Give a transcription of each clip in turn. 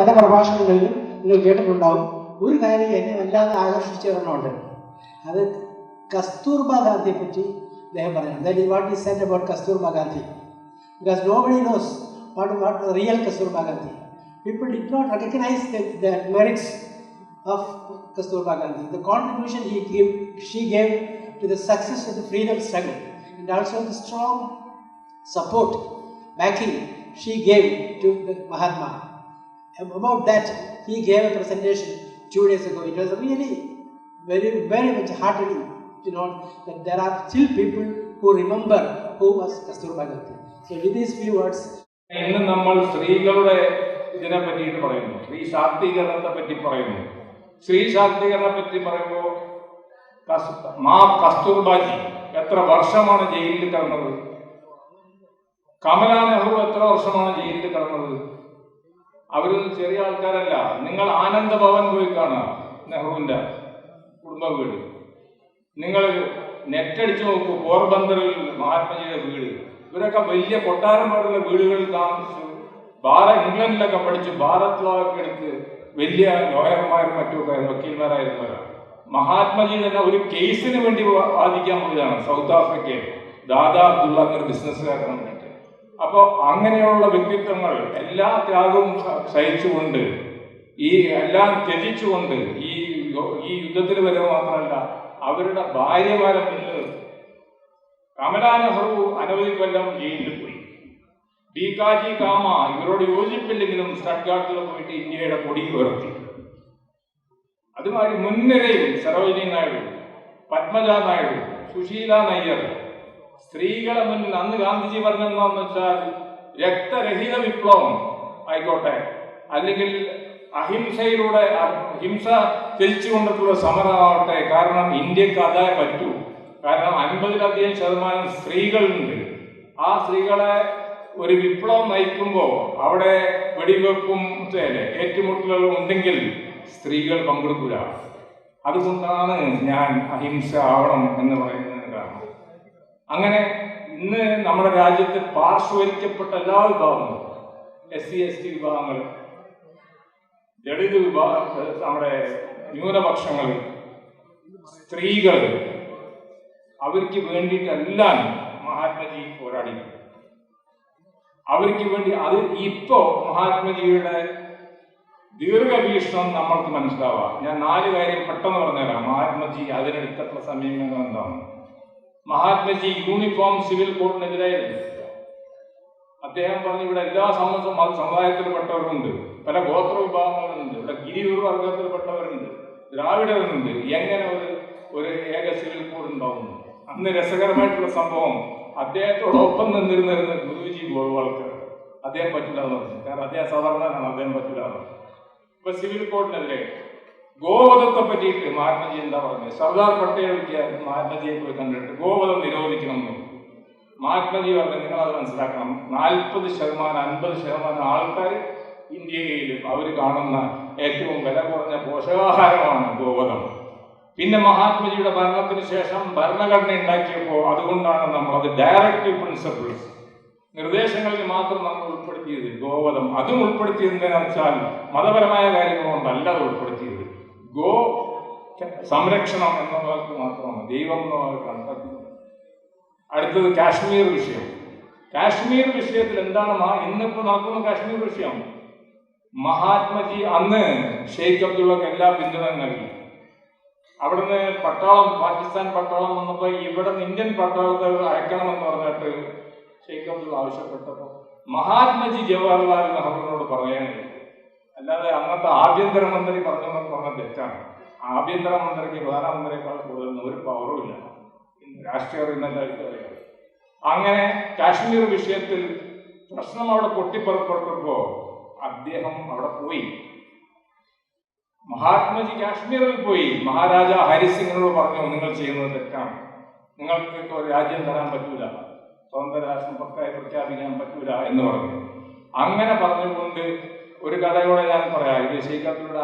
പല പ്രഭാഷണങ്ങളിലും നിങ്ങൾ കേട്ടിട്ടുണ്ടാവും. ഒരു കാര്യം എന്നെ വല്ലാതെ ആകർഷിച്ച ഒരെണ്ണമുണ്ട്. അത് കസ്തൂർബ ഗാന്ധിയെ പറ്റി അദ്ദേഹം പറഞ്ഞു. That is what is said about Kasturba Gandhi. Because nobody knows what the real Kasturba Gandhi. People did not recognize the merits of Kasturba Gandhi, the contribution she gave to the success of the freedom struggle, and also the strong support, backing she gave to the Mahatma. About that, he gave a presentation 2 days ago. It was really very, very much heartening to know that there are still people who remember who was Kasturba Gandhi. So with these few words, ഇന്ന് നമ്മൾ സ്ത്രീകളുടെ ഇതിനെ പറ്റിയിട്ട് പറയുന്നു, സ്ത്രീ ശാക്തീകരണത്തെ പറ്റി പറയുന്നു. സ്ത്രീ ശാക്തീകരണത്തെ പറ്റി പറയുമ്പോൾ കസ്തൂർബാജി എത്ര വർഷമാണ് ജയിലിൽ കിടന്നത്? കമലാ നെഹ്റു എത്ര വർഷമാണ് ജയിലിൽ കിടന്നത്? അവരൊന്നും ചെറിയ ആൾക്കാരല്ല. നിങ്ങൾ ആനന്ദ ഭവൻ പോയി കാണുക, നെഹ്റുവിന്റെ കുടുംബ വീട്. നിങ്ങൾ നെറ്റടിച്ചു നോക്കൂ, പോർബന്തറിൽ മഹാത്മജിയുടെ വീട്. ഇവരൊക്കെ വലിയ കൊട്ടാരം പോലുള്ള വീടുകളിൽ താമസിച്ചു. ഇംഗ്ലണ്ടിലൊക്കെ പഠിച്ചു, ഭാരത് ലോ ഒക്കെ എടുത്ത് വലിയ ലോയർമാരും മറ്റുമൊക്കെ വക്കീൽമാരായിരുന്നവരാണ്. മഹാത്മജി തന്നെ ഒരു കേസിന് വേണ്ടി വാദിക്കാൻ പോയതാണ് സൗത്ത് ആഫ്രിക്കയിൽ, ദാദാ അബ്ദുള്ള എന്നൊരു ബിസിനസ്സുകാരനെ വേണ്ടിയിട്ട്. അപ്പോൾ അങ്ങനെയുള്ള വ്യക്തിത്വങ്ങൾ എല്ലാ ത്യാഗവും സഹിച്ചുകൊണ്ട്, ഈ എല്ലാം ത്യജിച്ചുകൊണ്ട് ഈ യുദ്ധത്തിൽ വരെ മാത്രമല്ല അവരുടെ ഭാര്യമാരെ മുന്നിൽ കമലാ നെഹ്റു അനവധി കൊല്ലം ജയിലിൽ പോയി. ബീകാജി കാമ ഇവരോട് യോജിപ്പില്ലെങ്കിലും സ്റ്റഡ്ഗാർട്ടിൽ പോയിട്ട് ഇന്ത്യയുടെ കൊടി ഉയർത്തി. അതുമാതിരി മുൻനിരയിൽ സരോജിനി നായിഡു, പത്മജ നായിഡു, സുശീല നയ്യർ സ്ത്രീകളെ മുന്നിൽ അന്ന് ഗാന്ധിജി പറഞ്ഞെന്ന് വെച്ചാൽ രക്തരഹിത വിപ്ലവം ആയിക്കോട്ടെ, അല്ലെങ്കിൽ അഹിംസയിലൂടെ ഹിംസ ത്യജിച്ചുകൊണ്ടിട്ടുള്ള സമരമാവട്ടെ, കാരണം ഇന്ത്യക്ക് അതേ പറ്റൂ. കാരണം 50% സ്ത്രീകളുണ്ട്. ആ സ്ത്രീകളെ ഒരു വിപ്ലവം നയിക്കുമ്പോൾ അവിടെ വെടിവെപ്പും ഏറ്റുമുട്ടലുകളും ഉണ്ടെങ്കിൽ സ്ത്രീകൾ പങ്കെടുക്കില്ല. അതുകൊണ്ടാണ് ഞാൻ അഹിംസ ആവണം എന്ന് പറയുന്നതിന് കാരണം. അങ്ങനെ ഇന്ന് നമ്മുടെ രാജ്യത്ത് പാർശ്വവൽക്കപ്പെട്ട എല്ലാ വിഭാഗങ്ങളും, SC ST വിഭാഗങ്ങൾ, ദളിത് വിഭാഗം, നമ്മുടെ ന്യൂനപക്ഷങ്ങൾ, സ്ത്രീകൾ, അവർക്ക് വേണ്ടിയിട്ടെല്ലാം മഹാത്മജി പോരാടി. അവർക്ക് വേണ്ടി അത് ഇപ്പോ മഹാത്മജിയുടെ ദീർഘവീക്ഷണം നമ്മൾക്ക് മനസ്സിലാവാം. ഞാൻ 4 കാര്യം പെട്ടെന്ന് പറഞ്ഞുതരാം. മഹാത്മജി അതിനെടുത്തിട്ടുള്ള സമീപനങ്ങൾ എന്താണ്? മഹാത്മജി യൂണിഫോം സിവിൽ കോഡിനെതിരായിരുന്നു. അദ്ദേഹം പറഞ്ഞു ഇവിടെ എല്ലാ സമുദായത്തിൽപ്പെട്ടവരുണ്ട്, പല ഗോത്ര വിഭാഗങ്ങളുണ്ട്, ഇവിടെ ഗിരിയൂർ വർഗത്തിൽപ്പെട്ടവരുണ്ട്, ദ്രാവിഡരുണ്ട്. എങ്ങനെ ഒരു ഏക സിവിൽ കോഡ് ഉണ്ടാവുന്നു? അന്ന് രസകരമായിട്ടുള്ള സംഭവം, അദ്ദേഹത്തോടൊപ്പം നിന്നിരുന്നിരുന്ന ഗുരുജി ഗോൾവാൾക്കർ അദ്ദേഹം പറ്റില്ല എന്ന് പറഞ്ഞു. കാരണം അദ്ദേഹം സാധാരണക്കാരാണ്, അദ്ദേഹം പറ്റില്ല എന്ന് പറഞ്ഞു. ഇപ്പൊ സിവിൽ കോഡിനെതിരെ ഗോവധത്തെ പറ്റിയിട്ട് മഹാത്മജി എന്താ പറഞ്ഞത്? സർദാർ പട്ടേലിക്ക് മഹാത്മജിയെ പോയി കണ്ടിട്ട് ഗോവധം നിരോധിക്കണം എന്ന് മഹാത്മജി പറഞ്ഞു. നിങ്ങളത് മനസ്സിലാക്കണം, 40% 50% ആൾക്കാർ ഇന്ത്യയിൽ അവർ കാണുന്ന ഏറ്റവും വില കുറഞ്ഞ പോഷകാഹാരമാണ് ഗോവധം. പിന്നെ മഹാത്മജിയുടെ ഭരണത്തിന് ശേഷം ഭരണഘടന ഉണ്ടാക്കിയപ്പോൾ അതുകൊണ്ടാണ് നമ്മളത് ഡയറക്റ്റീവ് പ്രിൻസിപ്പിൾസ്, നിർദ്ദേശങ്ങളിൽ മാത്രം നമ്മൾ ഉൾപ്പെടുത്തിയത് ഗോവധം. അതും ഉൾപ്പെടുത്തിയതെന്ന് വെച്ചാൽ മതപരമായ കാര്യങ്ങൾ കൊണ്ടല്ല അത് ഉൾപ്പെടുത്തിയത്. ഗോ സംരക്ഷണം എന്ന വാക്ക് മാത്രമാണ്, ദൈവം എന്ന വാക്ക് കണക്കാക്കുന്നത്. അടുത്തത് കാശ്മീർ വിഷയം. കാശ്മീർ വിഷയത്തിൽ എന്താണ് ഇന്നിപ്പോൾ നടക്കുന്ന കാശ്മീർ വിഷയം? മഹാത്മജി അന്ന് ഷെയ്ഖ് അബ്ദുള്ളക്ക് എല്ലാ പിന്തുണയും നൽകി. അവിടുന്ന് പട്ടാളം, പാകിസ്ഥാൻ പട്ടാളം വന്നപ്പോൾ ഇവിടെ നിന്ന് ഇന്ത്യൻ പട്ടാളത്തെ അയക്കണമെന്ന് പറഞ്ഞിട്ട് ഷെയ്ഖ് അബ്ദുള്ള ആവശ്യപ്പെട്ടപ്പോൾ മഹാത്മജി ജവഹർലാൽ നെഹ്റുവിനോട് പറയാനില്ല. അല്ലാതെ അന്നത്തെ ആഭ്യന്തരമന്ത്രി പറഞ്ഞെന്നൊക്കെ പറഞ്ഞാൽ തെറ്റാണ്. ആഭ്യന്തരമന്ത്രിക്ക് പ്രധാനമന്ത്രിയേക്കാൾ കൂടുതൽ ഒരു പവറും ഇല്ല, രാഷ്ട്രീയം എന്നെല്ലാവർക്കും അറിയാം. അങ്ങനെ കാശ്മീർ വിഷയത്തിൽ പ്രശ്നം അവിടെ പൊട്ടിപ്പുറപ്പെട്ടപ്പോൾ അദ്ദേഹം അവിടെ പോയി. മഹാത്മജി കാശ്മീരിൽ പോയി മഹാരാജ ഹരിസിംഗിനോട് പറഞ്ഞു, നിങ്ങൾ ചെയ്യുന്നത് തെറ്റാണ്, നിങ്ങൾക്ക് ഒരു രാജ്യം തരാൻ പറ്റൂല, സ്വതന്ത്ര രാഷ്ട്രം പക്കായി പ്രഖ്യാപിക്കാൻ പറ്റൂല എന്ന് പറഞ്ഞു. അങ്ങനെ പറഞ്ഞുകൊണ്ട് ഒരു കഥയോടെ ഞാൻ പറയാം. ഇത് ഷെയ്ഖ് അബ്ദുള്ളയുടെ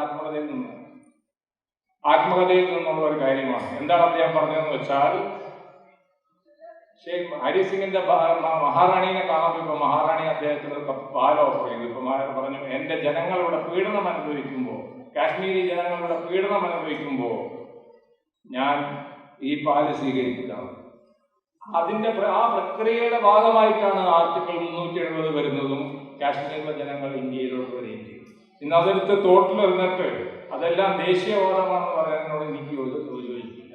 ആത്മകഥയിൽ നിന്നുള്ള ഒരു കാര്യമാണ്. എന്താണ് അദ്ദേഹം പറഞ്ഞതെന്ന് വെച്ചാൽ, പക്ഷേ ഹരിസിംഗിന്റെ മഹാറാണിയെ കാണാൻ പോയപ്പോൾ മഹാറാണി അദ്ദേഹത്തിന് ഒരു കപ്പ് പാൽ ഓഫർ ചെയ്തു. ഇപ്പൊ പറഞ്ഞു, എന്റെ ജനങ്ങളുടെ പീഡനം അനുഭവിക്കുമ്പോൾ, കാശ്മീരി ജനങ്ങളുടെ പീഡനം അനുഭവിക്കുമ്പോൾ ഞാൻ ഈ പാല് സ്വീകരിക്കുന്നതാണ്. അതിന്റെ ആ പ്രക്രിയയുടെ ഭാഗമായിട്ടാണ് ആർട്ടിക്കിൾ 370 വരുന്നതും കാശ്മീരിലെ ജനങ്ങൾ ഇന്ത്യയിലോട്ട് വരികയും ചെയ്തു. ഇന്ന് അതെടുത്ത് തോട്ടിലെറിഞ്ഞിട്ട് അതെല്ലാം ദേശീയവാദമാണെന്ന് പറയാനോട് എനിക്ക് യോജിക്കില്ല.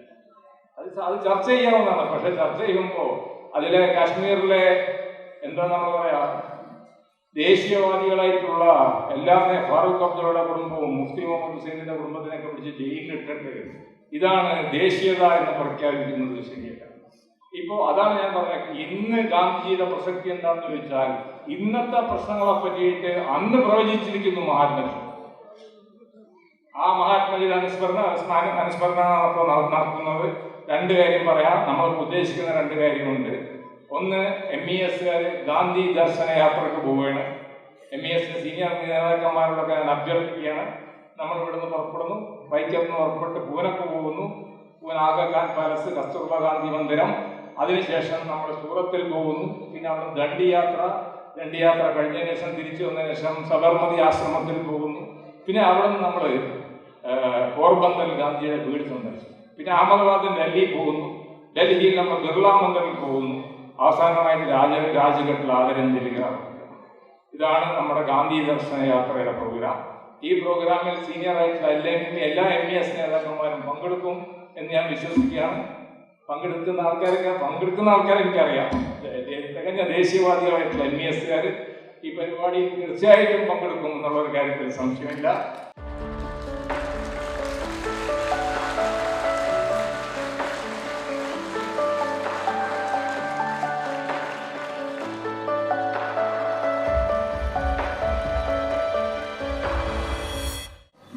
അത് ചർച്ച ചെയ്യാവുന്നതാണ്. പക്ഷെ ചർച്ച ചെയ്യുമ്പോൾ അതിലെ കാശ്മീരിലെ എന്താ നമ്മൾ പറയാ, ദേശീയവാദികളായിട്ടുള്ള എല്ലാവരും ഫാറൂഖ് അബ്ദുള്ളയുടെ കുടുംബവും മുഫ്തി മുഹമ്മദ് ഹുസൈനിന്റെ കുടുംബത്തിനൊക്കെ പിടിച്ച് ജയിലിലിട്ടിട്ട് ഇതാണ് ദേശീയത എന്ന് പ്രഖ്യാപിക്കുന്നത് ശരിയല്ല. ഇപ്പോൾ അതാണ് ഞാൻ പറഞ്ഞത്. ഇന്ന് ഗാന്ധിജിയുടെ പ്രസക്തി എന്താണെന്ന് ചോദിച്ചാൽ, ഇന്നത്തെ പ്രശ്നങ്ങളെ പറ്റിയിട്ട് അന്ന് പ്രവചിച്ചിരിക്കുന്നു മഹാത്മജി. ആ മഹാത്മജിയുടെ അനുസ്മരണമാണ് നടത്തുന്നത്. രണ്ട് കാര്യം പറയാം. നമ്മൾ ഉദ്ദേശിക്കുന്ന രണ്ട് കാര്യമുണ്ട്. ഒന്ന്, MES ഗാന്ധി ദർശന യാത്രക്ക് പോവുകയാണ്. MES സീനിയർ നേതാക്കന്മാരോടൊക്കെ ഞാൻ അഭ്യർത്ഥിക്കുകയാണ്. നമ്മൾ ഇവിടുന്ന് പുറപ്പെടുന്നു, വൈക്കത്ത് പുറപ്പെട്ട് പൂനക്ക് പോകുന്നു. പൂന ആഗാ ഖാൻ പാലസ്, കസ്തൂർബ ഗാന്ധി മന്ദിരം, അതിനുശേഷം നമ്മൾ സൂറത്തിൽ പോകുന്നു. പിന്നെ അവിടെ ദണ്ഡി യാത്ര കഴിഞ്ഞതിന് ശേഷം തിരിച്ചു വന്നതിന് ശേഷം സബർമതി ആശ്രമത്തിൽ പോകുന്നു. പിന്നെ അവിടെ നിന്ന് നമ്മൾ പോർബന്തറിൽ ഗാന്ധിയുടെ വീട് സന്ദർശിച്ചു. പിന്നെ അഹമ്മദാബാദിൽ ഡൽഹി പോകുന്നു. ഡൽഹിയിൽ നമ്മൾ ബിർള മന്ദിറിൽ പോകുന്നു. അവസാനമായിട്ട് രാജ്ഘട്ടിൽ ആദരാഞ്ജലികൾ അർപ്പിക്കുന്നു. ഇതാണ് നമ്മുടെ ഗാന്ധി ദർശന യാത്രയുടെ പ്രോഗ്രാം. ഈ പ്രോഗ്രാമിൽ സീനിയർ ആയിട്ടുള്ള എല്ലാ MES നേതാക്കന്മാരും പങ്കെടുക്കും എന്ന് ഞാൻ വിശ്വസിക്കുകയാണ്. പങ്കെടുക്കുന്ന ആൾക്കാരെ എനിക്കറിയാം. തികഞ്ഞ ദേശീയവാദികളായിട്ടുള്ള MES ഈ പരിപാടിയിൽ തീർച്ചയായിട്ടും പങ്കെടുക്കും എന്നുള്ള ഒരു കാര്യത്തിൽ സംശയമില്ല.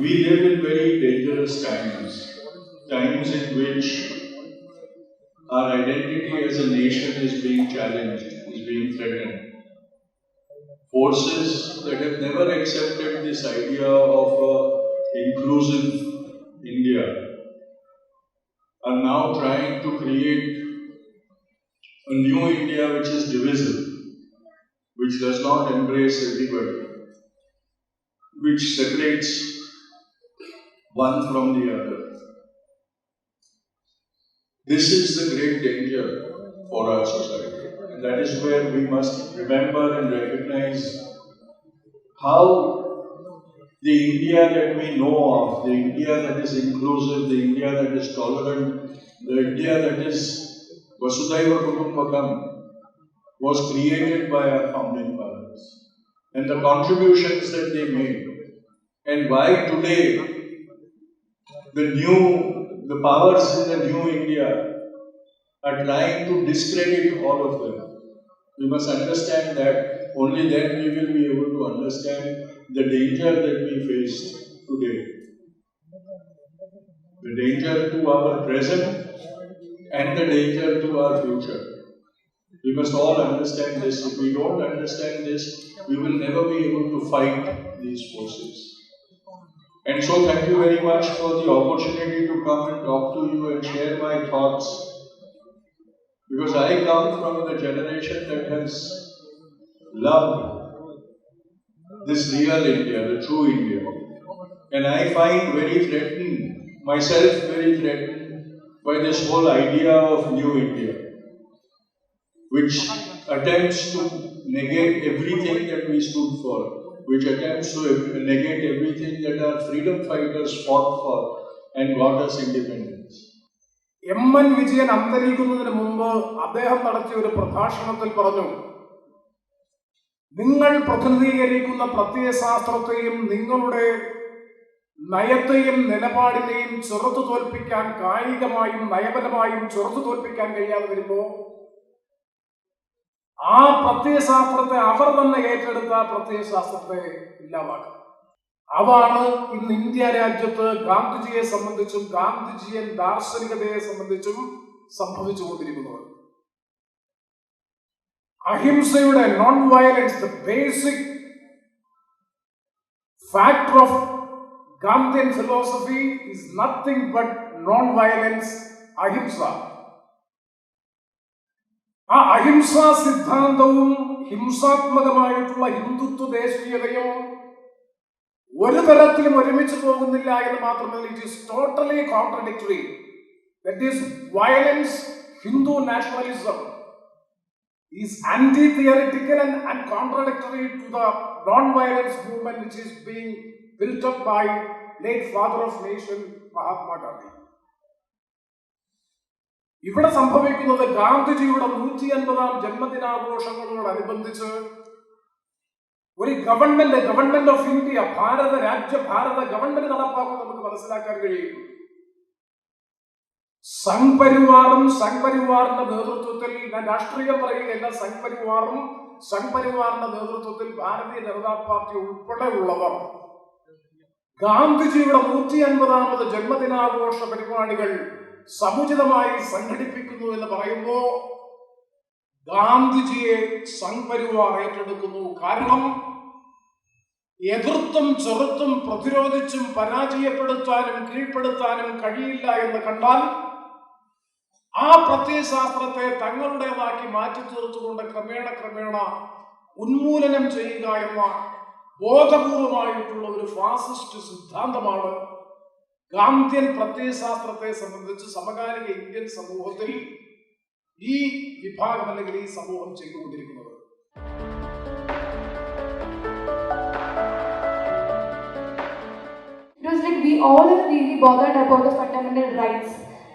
We live in very dangerous times in which our identity as a nation is being challenged, is being threatened. Forces that have never accepted this idea of an inclusive India are now trying to create a new India which is divisive, which does not embrace everybody, which separates one from the other. This is the great danger for our society. And that is where we must remember and recognize how the India that we know of, the India that is inclusive, the India that is tolerant, the India that is Vasudhaiva Kutumbakam, was created by our founding fathers. And the contributions that they made, and why today the powers in the new India are trying to discredit all of them. We must understand that. Only then we will be able to understand the danger that we face today. The danger to our present and the danger to our future. We must all understand this. If we don't understand this, we will never be able to fight these forces. And so thank you very much for the opportunity to come and talk to you and share my thoughts. Because I come from the generation that has loved this real India, the true India. And I find myself very threatened by this whole idea of new India, which attempts to negate everything that we stood for, which attempts to negate everything that our freedom fighters fought for and got us independence. MN Vijayan അന്തരിക്കുന്നതിന് മുമ്പ് അദ്ദേഹം നടത്തിയ ഒരു പ്രഭാഷണത്തിൽ പറഞ്ഞു, നിങ്ങൾ പ്രതിനിധീകരിക്കുന്ന പ്രത്യയശാസ്ത്രത്തെയും നിങ്ങളുടെ നയത്തെയും നിലപാടിനെയും ചെറുത്തു തോൽപ്പിക്കാൻ, കായികമായും നയപരമായും ചെറുത്തു തോൽപ്പിക്കാൻ കഴിയാതെ വരുമ്പോൾ ആ പ്രത്യയശാസ്ത്രത്തെ അവർ തന്നെ ഏറ്റെടുത്ത പ്രത്യയശാസ്ത്രത്തെ ഇല്ലാതാക്കും. അതാണ് ഇന്ന് ഇന്ത്യ രാജ്യത്ത് ഗാന്ധിജിയെ സംബന്ധിച്ചും ഗാന്ധിജിയൻ ദാർശനികതയെ സംബന്ധിച്ചും സംഭവിച്ചുകൊണ്ടിരിക്കുന്നത്. അഹിംസയുടെ non violence, the basic factor of Gandhian philosophy is nothing but non-violence, ahimsa. ആ അഹിംസാ സിദ്ധാന്തവും ഹിംസാത്മകമായിട്ടുള്ള ഹിന്ദുത്വ ദേശീയതയും ഒരു തരത്തിലും ഒരുമിച്ച് പോകുന്നില്ല എന്ന് മാത്രമല്ല, it is totally contradictory. That is violence, Hindu nationalism is anti-theoretical and contradictory to the non-violence movement which is being built up by late father of nation Mahatma Gandhi. ഇവിടെ സംഭവിക്കുന്നത് ഗാന്ധിജിയുടെ 150-ാം ജന്മദിനാഘോഷങ്ങളോടനുബന്ധിച്ച് ഒരു government of India, Bharat government നടപ്പാക്കുന്നത് നമുക്ക് മനസ്സിലാക്കാൻ കഴിയും. സംഘ്പരിവാറിന്റെ നേതൃത്വത്തിൽ, ഞാൻ രാഷ്ട്രീയം പറയുകയല്ല, സംഘ്പരിവാറിന്റെ നേതൃത്വത്തിൽ ഭാരതീയ ജനതാ പാർട്ടി ഉൾപ്പെടെയുള്ളവർ ഗാന്ധിജിയുടെ 150-ാമത് ജന്മദിനാഘോഷ പരിപാടികൾ സമുചിതമായി സംഘടിപ്പിക്കുന്നു എന്ന് പറയുമ്പോൾ ഗാന്ധിജിയെ സംഘ്പരിവാർ ഏറ്റെടുക്കുന്നു. കാരണം എതിർത്തും ചെറുത്തും പ്രതിരോധിച്ചും പരാജയപ്പെടുത്താനും കീഴ്പ്പെടുത്താനും കഴിയില്ല എന്ന് കണ്ടാൽ ആ പ്രത്യയശാസ്ത്രത്തെ തങ്ങളുടേതാക്കി മാറ്റി തീർത്തുകൊണ്ട് ക്രമേണ ഉന്മൂലനം ചെയ്യുക എന്ന ബോധപൂർവമായിട്ടുള്ള ഒരു ഫാസിസ്റ്റ് സിദ്ധാന്തമാണ് ഗാന്ധിയൻ പ്രത്യയശാസ്ത്രത്തെ സംബന്ധിച്ച് സമകാലിക ഇന്ത്യൻ സമൂഹത്തിൽ ഈ വിഭാഗം അല്ലെങ്കിൽ ഈ സമൂഹം ചെയ്തുകൊണ്ടിരിക്കുന്നത്. It was like we all are really bothered about the fundamental rights,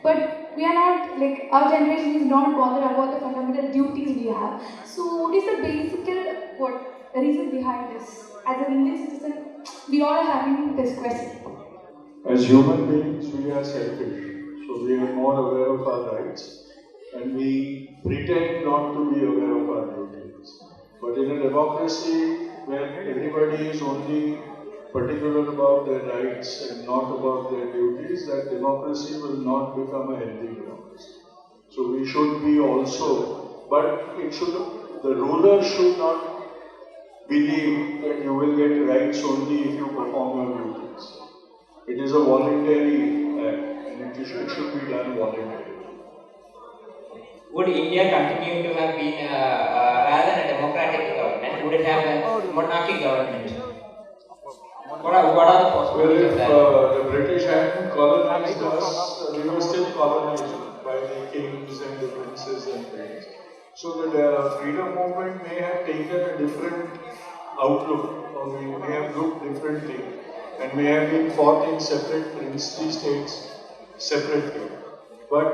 but we are not, like, our generation is not bothered about the fundamental duties we have. So what is the basic reason behind this? As an Indian citizen, we all are having this question. As human beings, we are selfish, so we are more aware of our rights and we pretend not to be aware of our duties. But in a democracy where everybody is only particular about their rights and not about their duties, that democracy will not become a healthy democracy. So we should be also, but the ruler should not believe that you will get rights only if you perform your duties. It is a voluntary act and it should be done voluntarily. Would India continue to have been, rather than a democratic government, would it have a monarchic government? What are the possibilities of that? Well, if the British hadn't colonized us, we were still colonized by the kings and the princes and things. So the freedom movement may have taken a different outlook, or we may have looked differently, and may have been fought in separate princely states separately. But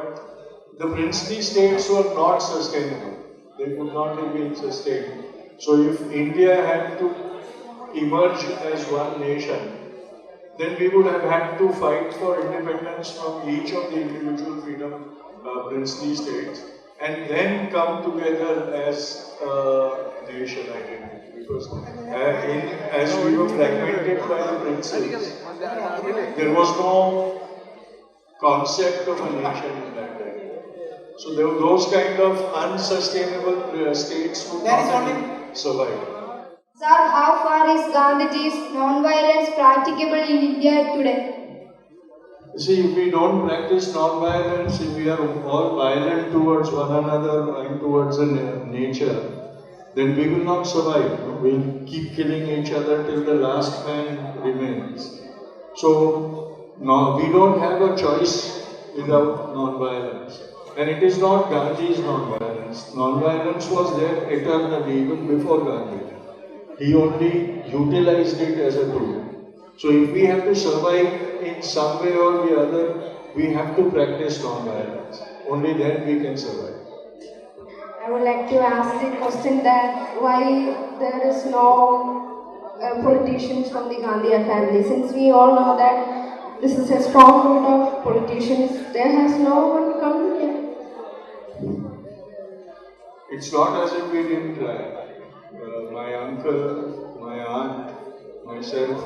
the princely states were not sustainable. They could not have been sustained. So if India had to emerge as one nation, then we would have had to fight for independence from each of the individual freedom princely states and then come together as a nation identity. Because as we were fragmented by the princes, there was no concept of a nation in that time. So there were those kind of unsustainable states would not have survived. Sir, how far is Gandhiji's non-violence practicable in India today? See, if we don't practice non-violence, if we are all violent towards one another and towards nature, then we will not survive. We'll keep killing each other till the last man remains. So, we don't have a choice without non-violence. And it is not Gandhi's non-violence. Non-violence was there eternally, even before Gandhi. He only utilized it as a tool. So if we have to survive in some way or the other, we have to practice non-violence. Only then we can survive. I would like to ask the question that why there is no politicians from the Gandhian family. Since we all know that this is a strong root of politicians, there has no one come here. It's not as if we didn't try. My uncle, my aunt, myself,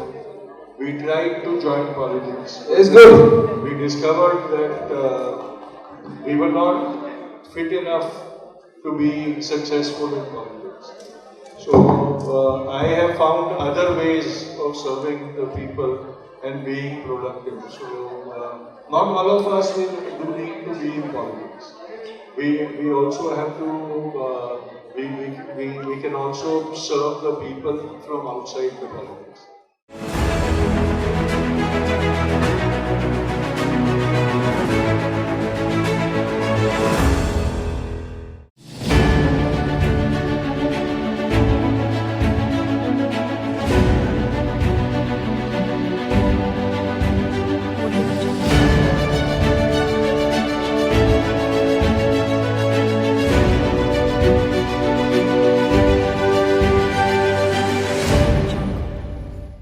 we tried to join politics. It's good. We discovered that we were not fit enough to be successful in politics. So I have found other ways of serving the people and being productive. So not all of us will need to be in politics. we also have to, we can also serve the people from outside the politics.